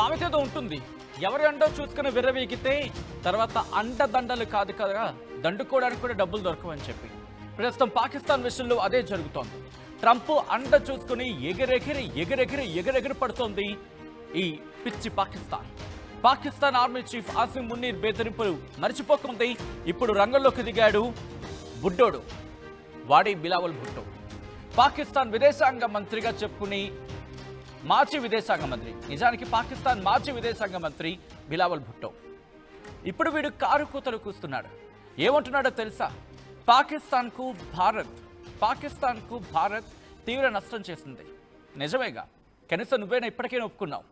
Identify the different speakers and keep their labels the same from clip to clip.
Speaker 1: సామెత ఏదో ఉంటుంది. ఎవరి అండో చూసుకుని విర్రవీగితే తర్వాత అండదండలు కాదు కదా, దండుకోవడానికి కూడా డబ్బులు దొరకవని చెప్పి ప్రస్తుతం పాకిస్తాన్ విషయంలో అదే జరుగుతోంది. ట్రంప్ అండ చూసుకుని ఎగిరెగిరి పడుతోంది ఈ పిచ్చి పాకిస్తాన్. పాకిస్తాన్ ఆర్మీ చీఫ్ ఆసిమ్ మున్నీర్ బెదిరింపులు మర్చిపోకుంది. ఇప్పుడు రంగంలోకి దిగాడు బుడ్డోడు, వాడి బిలావల్ భుట్టో. పాకిస్తాన్ విదేశాంగ మంత్రిగా చెప్పుకుని మాజీ విదేశాంగ మంత్రి, నిజానికి పాకిస్తాన్ మాజీ విదేశాంగ మంత్రి బిలావల్ భుట్టో. ఇప్పుడు వీడు కారు కూతలు కూస్తున్నాడు. ఏమంటున్నాడో తెలుసా? పాకిస్తాన్కు భారత్ తీవ్ర నష్టం చేసింది. నిజమేగా, కనీసం నువ్వేనా ఇప్పటికే ఒప్పుకున్నావు.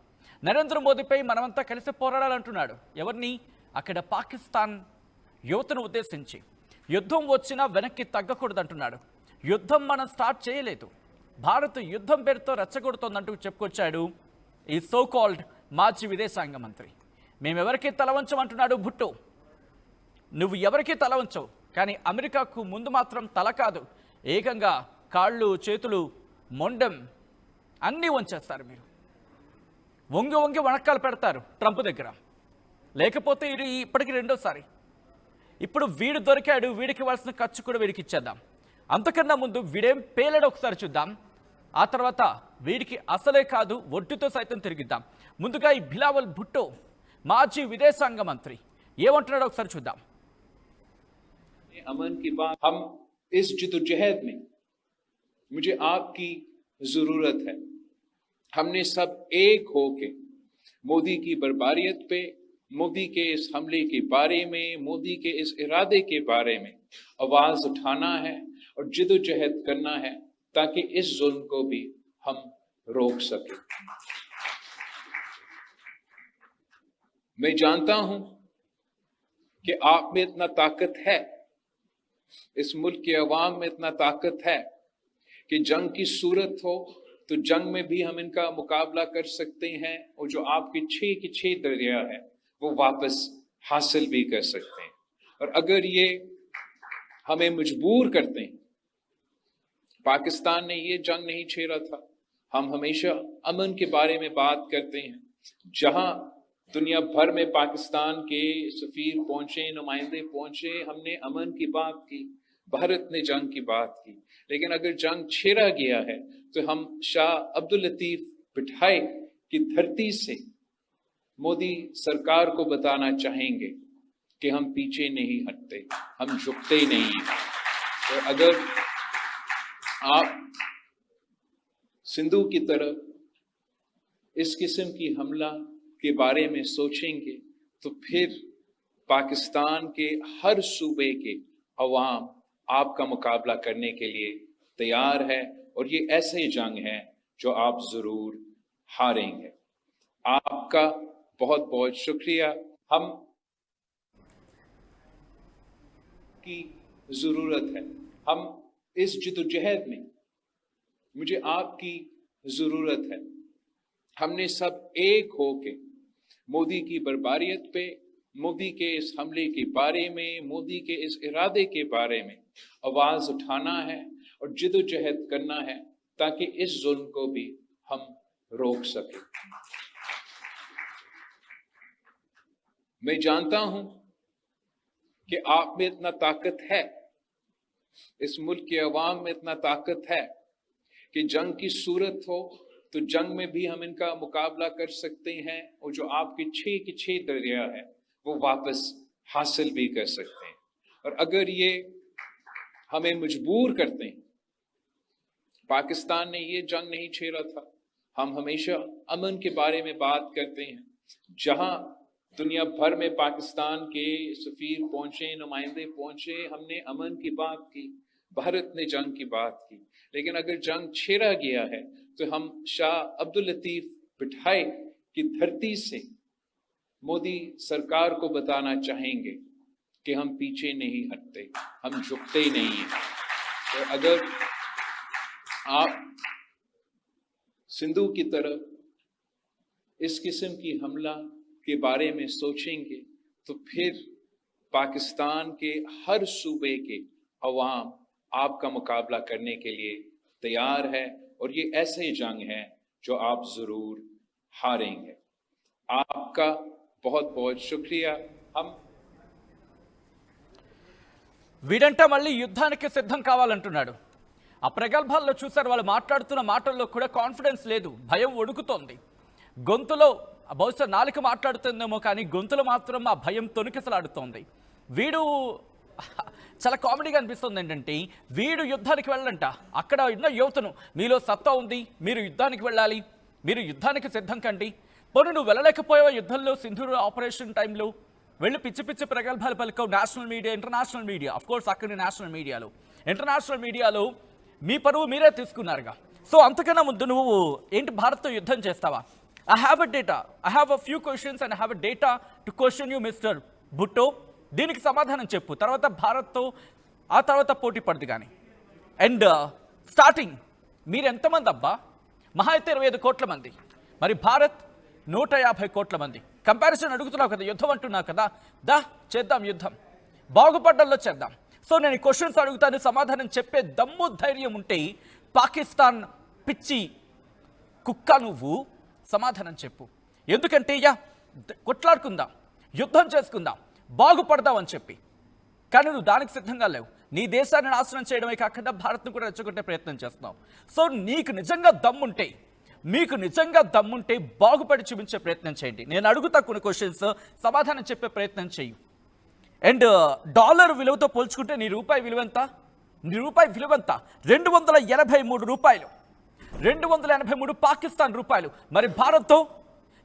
Speaker 1: నరేంద్ర మోదీపై మనమంతా కలిసి పోరాడాలంటున్నాడు. ఎవరిని? అక్కడ పాకిస్తాన్ యువతను ఉద్దేశించి యుద్ధం వచ్చినా వెనక్కి తగ్గకూడదంటున్నాడు. యుద్ధం మనం స్టార్ట్ చేయలేదు, భారత్ యుద్ధం పేరుతో రెచ్చగొడుతోందంటూ చెప్పుకొచ్చాడు ఈ సో కాల్డ్ మాజీ విదేశాంగ మంత్రి. మేమెవరికీ తలవంచమంటున్నాడు భుట్టో. నువ్వు ఎవరికీ తలవంచవు, కానీ అమెరికాకు ముందు మాత్రం తల కాదు, ఏకంగా కాళ్ళు చేతులు మొండెం అన్నీ వంచేస్తారు. మీరు వంగి వణక్కాలు పెడతారు ట్రంప్ దగ్గర. లేకపోతే ఇది ఇప్పటికి రెండోసారి. ఇప్పుడు వీడు దొరికాడు, వీడికి ఇవ్వాల్సిన ఖర్చు కూడా వీడికి ఇచ్చేద్దాం. అంతకన్నా ముందు వీడేం పేలాడో ఒకసారి చూద్దాం. ఆ తర్వాత వీడికి అసలే కాదు ఒడ్డుతో సైతం తిరిగిద్దాం. ముందుగా ఈ బిలావల్ భుట్టో మాజీ విదేశాంగ మంత్రి ఏమంటున్నాడో ఒకసారి చూద్దాం.
Speaker 2: अमन की बात, हम इस जिद्दोजहद में मुझे आपकी जरूरत है. हमने सब एक होके मोदी की बर्बारियत पे, मोदी के इस हमले के बारे में, मोदी के इस इरादे के बारे में आवाज उठाना है और जिद्दोजहद करना है ताकि इस जुल्म को भी हम रोक सके. मैं जानता हूं कि आप में इतना ताकत है, इस मुल्क के अवाम में इतना ताकत है कि जंग की सूरत हो तो जंग में भी हम इनका मुकाबला कर सकते हैं और जो आपके 6 के 6 दरिया है वो वापस हासिल भी कर सकते हैं. और अगर ये हमें मजबूर करते हैं, पाकिस्तान ने ये जंग नहीं छेड़ा था. हम हमेशा अमन के बारे में बात करते हैं. जहां दुनिया भर में पाकिस्तान के सफीर पहुंचे, नुमाइंदे पहुंचे, हमने अमन की बात की, भारत ने जंग की बात की. लेकिन अगर जंग छेड़ा गया है तो हम शाह अब्दुल लतीफ बिठाई की धरती से मोदी सरकार को बताना चाहेंगे कि हम पीछे नहीं हटते, हम झुकते नहीं हैं. तो अगर आप सिंधु की तरफ इस किस्म की हमला के बारे में सोचेंगे तो फिर पाकिस्तान के हर सूबे के अवाम आपका मुकाबला करने के लिए तैयार है और ये ऐसे जंग है जो आप जरूर हारेंगे. आपका बहुत बहुत शुक्रिया. हम की जरूरत है. हम इस जिद्दोजहद में मुझे आपकी जरूरत है. हमने सब एक होके मोदी की बर्बारियत पे, मोदी के इस हमले के बारे में, मोदी के इस इरादे के बारे में आवाज उठाना है और जिद्दोजहद करना है ताकि इस जुल्म को भी हम रोक सकें. मैं जानता हूं कि आप में इतना ताकत है, इस मुल्क के अवाम में इतना ताकत है कि जंग की सूरत हो तो जंग में भी हम इनका मुकाबला कर सकते हैं और जो आपके 6 के 6 दरिया है वो वापस हासिल भी कर सकते हैं. और अगर ये हमें मजबूर करते हैं, पाकिस्तान ने ये जंग नहीं छेड़ा था. हम हमेशा अमन के बारे में बात करते हैं. जहां दुनिया भर में पाकिस्तान के सफीर पहुंचे, नुमाइंदे पहुंचे, हमने अमन की बात की, भारत ने जंग की बात की. लेकिन अगर जंग छेड़ा गया है तो हम शाह अब्दुल लतीफ बिठाई की धरती से मोदी सरकार को बताना चाहेंगे कि हम पीछे नहीं हटते, हम झुकते ही नहीं हैं. तो अगर आप सिंधु की तरफ इस किस्म की हमला के बारे में सोचेंगे तो फिर पाकिस्तान के हर सूबे के अवाम आपका मुकाबला करने के लिए तैयार है और ये ऐसे जंग है जो आप जरूर हारेंगे. आपका बहुत बहुत शुक्रिया। हम
Speaker 1: వీడంట మళ్ళీ యుద్ధానికి సిద్ధం కావాలంటున్నాడు. ఆ ప్రగల్భాల్లో చూశారు, వాళ్ళు మాట్లాడుతున్న మాటల్లో కూడా కాన్ఫిడెన్స్ లేదు, భయం వణుకుతోంది. గొంతులో బహుశా నాలుక మాట్లాడుతుందేమో కానీ గొంతులో మాత్రం ఆ భయం తొణికిసలాడుతోంది. వీడు చాలా కామెడీగా అనిపిస్తుంది ఏంటంటే, వీడు యుద్ధానికి వెళ్ళంట. అక్కడ ఉన్న యువతను, మీలో సత్తా ఉంది, మీరు యుద్ధానికి వెళ్ళాలి, మీరు యుద్ధానికి సిద్ధం కండి. పోనీ నువ్వు వెళ్ళలేకపోయావా యుద్ధంలో, సింధూర్ ఆపరేషన్ టైంలో వెళ్ళి పిచ్చి పిచ్చి ప్రగల్భాలు పలికావు. National media, international media, of course అక్కడి నేషనల్ మీడియాలో, ఇంటర్నేషనల్ మీడియాలో మీ పరువు మీరే తీసుకున్నారుగా. సో అంతకన్నా ముందు నువ్వు ఏంటి భారత్తో యుద్ధం చేస్తావా? I have a data, I have a few questions and I have a data to question you mister Bhutto. దీనికి సమాధానం చెప్పు, తర్వాత భారత్తో ఆ తర్వాత పోటీ పడదు కానీ. అండ్ స్టార్టింగ్ మీరు ఎంతమంది అబ్బా? మహా అయితే 25 కోట్ల మంది, మరి భారత్ 150 కోట్ల మంది. కంపారిజన్ అడుగుతున్నావు కదా, యుద్ధం అంటున్నావు కదా, దా చేద్దాం యుద్ధం, బాగుపడ్డల్లో చేద్దాం. సో నేను ఈ క్వశ్చన్స్ అడుగుతాను, సమాధానం చెప్పే దమ్ము ధైర్యం ఉంటే పాకిస్తాన్ పిచ్చి కుక్క నువ్వు సమాధానం చెప్పు. ఎందుకంటే కొట్లాడుకుందాం, యుద్ధం చేసుకుందాం, బాగుపడదాం అని చెప్పి. కానీ నువ్వు దానికి సిద్ధంగా లేవు. నీ దేశాన్ని నాశనం చేయడమే కాకుండా భారత్ను కూడా రెచ్చగొట్టే ప్రయత్నం చేస్తున్నావు. సో నీకు నిజంగా దమ్ముంటే, మీకు నిజంగా దమ్ముంటే బాగుపడి చూపించే ప్రయత్నం చేయండి. నేను అడుగుతా కొన్ని క్వశ్చన్స్, సమాధానం చెప్పే ప్రయత్నం చెయ్యి. అండ్ డాలర్ విలువతో పోల్చుకుంటే నీ రూపాయి విలువ ఎంత? నీ రూపాయి విలువ ఎంత? 283 రూపాయలు, 283 పాకిస్తాన్ రూపాయలు. మరి భారత్తో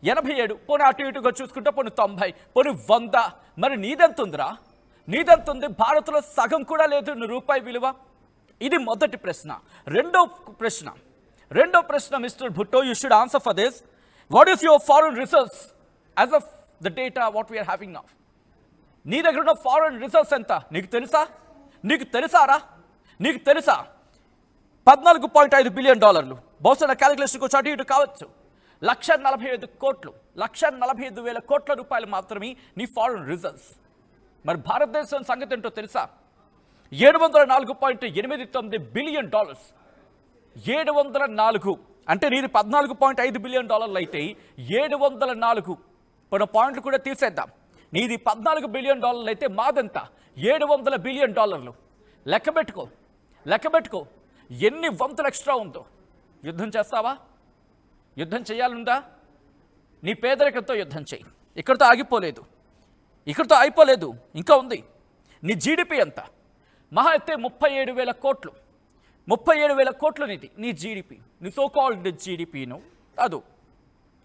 Speaker 1: 87, పోనీ అటు ఇటుగా చూసుకుంటే పోనీ 90, పోనీ 100. మరి నీదెంతుందిరా? నీదెంతుంది? భారత్లో సగం కూడా లేదు నీ రూపాయి విలువ. ఇది మొదటి ప్రశ్న. రెండో ప్రశ్న mister Bhutto, you should answer for this. What is your foreign reserves as of the data what we are having now? నీ దగ్గర ఉన్న ఫారెన్ రిజర్వ్స్ ఎంత నీకు తెలుసా? నీకు తెలుసారా? నీకు తెలుసా? 14.5 బిలియన్ డాలర్లు. బహుశా నా క్యాలిక్యులేషన్కి వచ్చి అటు ఇటు కావచ్చు. 1,45 కోట్లు, 1,45,000 కోట్ల రూపాయలు మాత్రమే నీ ఫారెన్ రిజర్వ్స్. మరి భారతదేశం సంగతి ఏంటో తెలుసా? 704.89 బిలియన్ డాలర్స్. 704 అంటే నీది 14.5 బిలియన్ డాలర్లు అయితే 704 కొన్ని పాయింట్లు కూడా తీసేద్దాం. నీది 14 బిలియన్ డాలర్లు అయితే మాదంతా 700 బిలియన్ డాలర్లు. లెక్క పెట్టుకో ఎన్ని వంతులు ఎక్స్ట్రా ఉందో. యుద్ధం చేస్తావా? యుద్ధం చేయాలందా? నీ పేదరికంతో యుద్ధం చేయి. ఇక్కడితో అయిపోలేదు, ఇంకా ఉంది. నీ జీడిపి ఎంత? మహా అయితే 37,000 కోట్లు. 37,000 కోట్లు నీది, నీ జీడిపి, నీ సోకాల్డ్ జీడిపిను అదు.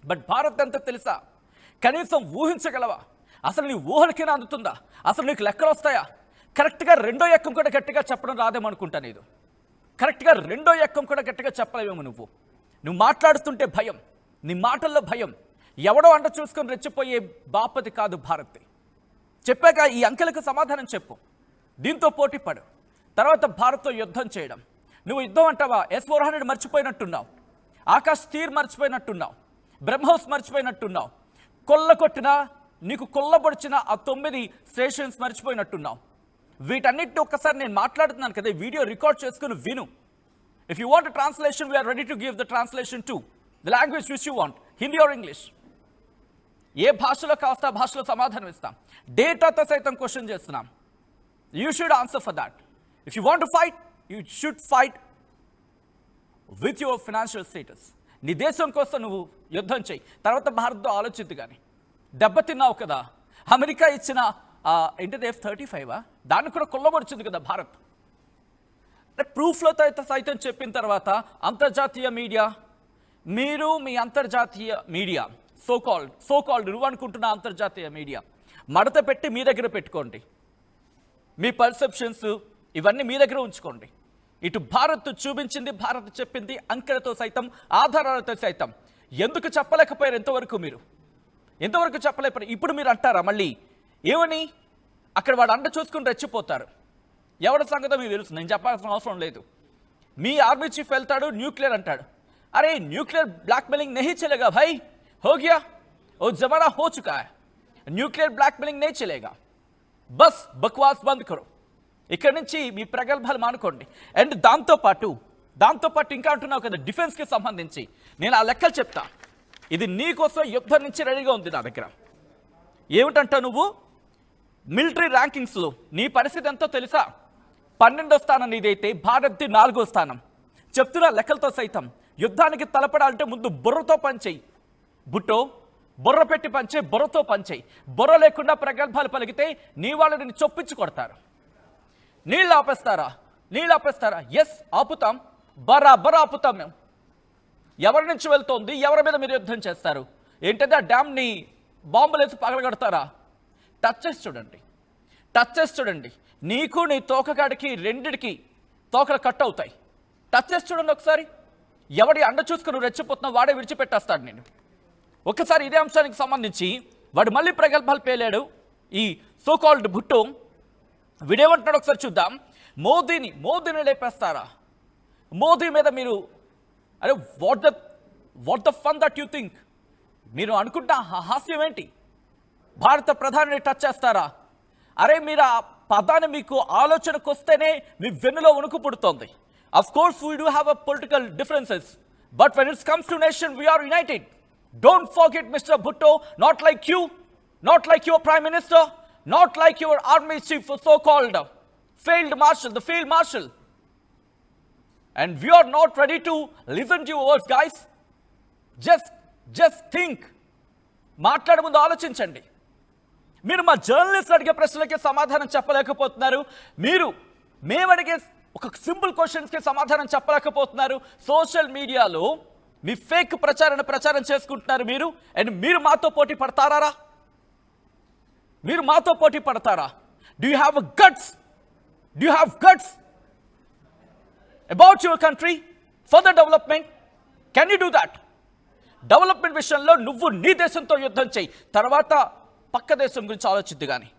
Speaker 1: బట్ భారత్ ఎంత తెలుసా? కనీసం ఊహించగలవా? అసలు నీ ఊహలకైనా అందుతుందా? అసలు నీకు లెక్కలు వస్తాయా? కరెక్ట్గా రెండో ఎక్కం కూడా గట్టిగా చెప్పడం రాదేమనుకుంటా. నీదు కరెక్ట్గా రెండో ఎక్కం కూడా గట్టిగా చెప్పలేవేమో. నువ్వు మాట్లాడుతుంటే భయం, నీ మాటల్లో భయం. ఎవడో అంట చూసుకొని రెచ్చిపోయే బాపతి కాదు భారత్. చెప్పాక ఈ అంకెలకు సమాధానం చెప్పు, దీంతో పోటీ పడు. తర్వాత భారత్తో యుద్ధం చేయడం. నువ్వు యుద్ధం అంటావా? S-400 మర్చిపోయినట్టున్నావు, ఆకాశ్ తీర్ మర్చిపోయినట్టున్నావు, బ్రహ్మోస్ మర్చిపోయినట్టున్నావు, నీకు కొల్లబొడిచిన ఆ 9 స్టేషన్స్ మర్చిపోయినట్టున్నావు. వీటన్నిటిని ఒక్కసారి నేను మాట్లాడుతున్నాను కదా, వీడియో రికార్డ్ చేసుకుని విను. If you want translation, we're ready to give the translation to the language which you want, Hindi or English. ఏ భాషలో కాస్త ఆ భాషలో సమాధానం ఇస్తాం. డేటాతో సైతం క్వశ్చన్ చేస్తున్నాం. You should answer for that. If you want to fight, you should fight with your financial status. నీ దేశం కోసం నువ్వు యుద్ధం చేయి, తర్వాత భారత్తో ఆలోచిద్దు. కానీ దెబ్బతిన్నావు కదా, అమెరికా ఇచ్చిన ఏంటిది F-35 దాన్ని కూడా కొల్లబడుచుంది కదా భారత్. ప్రూఫ్లో సైతం చెప్పిన తర్వాత అంతర్జాతీయ మీడియా, మీరు మీ అంతర్జాతీయ మీడియా సోకాల్డ్ నువ్వు అనుకుంటున్న అంతర్జాతీయ మీడియా మడత పెట్టి మీ దగ్గర పెట్టుకోండి. మీ పర్సెప్షన్స్ ఇవన్నీ మీ దగ్గర ఉంచుకోండి. ఇటు భారత్ చూపించింది, భారత్ చెప్పింది, అంకెలతో సైతం, ఆధారాలతో సైతం. ఎందుకు చెప్పలేకపోయారు? ఎంతవరకు చెప్పలేకపోయారు? ఇప్పుడు మీరు అంటారా మళ్ళీ ఏమని? అక్కడ వాడు అండ చూసుకుని రెచ్చిపోతారు. ఎవరి సంగతో మీకు తెలుసు, నేను చెప్పాల్సిన అవసరం లేదు. మీ ఆర్మీ చీఫ్ వెళ్తాడు, న్యూక్లియర్ అంటాడు. అరే న్యూక్లియర్ బ్లాక్మెయిలింగ్ नहीं चलेगा भाई, हो गया, वो जमाना हो चुका है, న్యూక్లియర్ బ్లాక్మెయిలింగ్ नहीं चलेगा, బస్ బక్వాస్ బంద్ కరో. ఇక్కడ నుంచి మీ ప్రగల్భాలు మానుకోండి. అండ్ దాంతోపాటు ఇంకా అంటున్నావు కదా డిఫెన్స్కి సంబంధించి, నేను ఆ లెక్కలు చెప్తా. ఇది నీకోసం యుద్ధం నుంచి రెడీగా ఉంది నా దగ్గర. ఏమిటంట నువ్వు? మిలిటరీ ర్యాంకింగ్స్లో నీ పరిస్థితి ఎంతో తెలుసా? 12వ స్థానం నీదైతే భారత్ది 4వ స్థానం. చెప్తున్న లెక్కలతో సైతం యుద్ధానికి తలపడాలంటే ముందు బుర్రతో పనిచేయి. బుట్టో బుర్ర పెట్టి పంచే, బుర్రతో పంచేయి. బుర్ర లేకుండా ప్రగల్భాలు పలికితే నీ వాళ్ళు నిన్ను చొప్పించి కొడతారు. నీళ్ళు ఆపేస్తారా? ఎస్, ఆపుతాం. బరాబర్ ఆపుతాం మేము. ఎవరి నుంచి వెళ్తోంది, ఎవరి మీద మీరు యుద్ధం చేస్తారు? ఏంటంటే ఆ డ్యామ్ని బాంబులేసి పగలగొడతారా? టచ్ చేసి చూడండి. నీకు నీ తోకగాడికి రెండిటికి తోకలు కట్ అవుతాయి. టచ్ చేసి చూడండి ఒకసారి. ఎవడి అండ చూసుకుని నువ్వు రెచ్చిపోతున్నావు వాడే విడిచిపెట్టేస్తాడు నేను. ఒకసారి ఇదే అంశానికి సంబంధించి వాడు మళ్ళీ ప్రగల్భాలు పేలాడు ఈ సోకాల్డ్ భుట్టో. వీడేమంటున్నాడు ఒకసారి చూద్దాం. మోదీని లేపేస్తారా? మోదీ మీద మీరు అరే what the fun that you think? మీరు అనుకుంటా హాస్యం ఏంటి? భారత ప్రధానిని టచ్ చేస్తారా? అరే మీరు ఆ పదాన్ని మీకు ఆలోచనకు వస్తేనే మీ వెన్నులో వణుకు పుడుతోంది. Of course we do have a political differences, but when it's comes to nation we're united. Don't forget mister Bhutto, not like you, not like your prime minister, not like your army chief, so-called field marshal. And we are not ready to listen to your words, guys. Just think. మాట్లాడే ముందు ఆలోచించండి. మీరు మా journalist అడిగే ప్రశ్నలకి సమాధానం చెప్పలేకపోతున్నారు. మేము అడిగే ఒక సింపుల్ క్వశ్చన్స్కి సమాధానం చెప్పలేకపోతున్నారు. సోషల్ మీడియాలో మీ ఫేక్ ప్రచారం చేసుకుంటున్నారు మీరు. అండ్ మీరు మాతో పోటీ పడతారా? Do you have guts about your country, for the development? Can you do that? Development విషయంలో నువ్వు నీ దేశంతో యుద్ధం చేయి, తర్వాత పక్క దేశం గురించి ఆలోచిద్దు కానీ.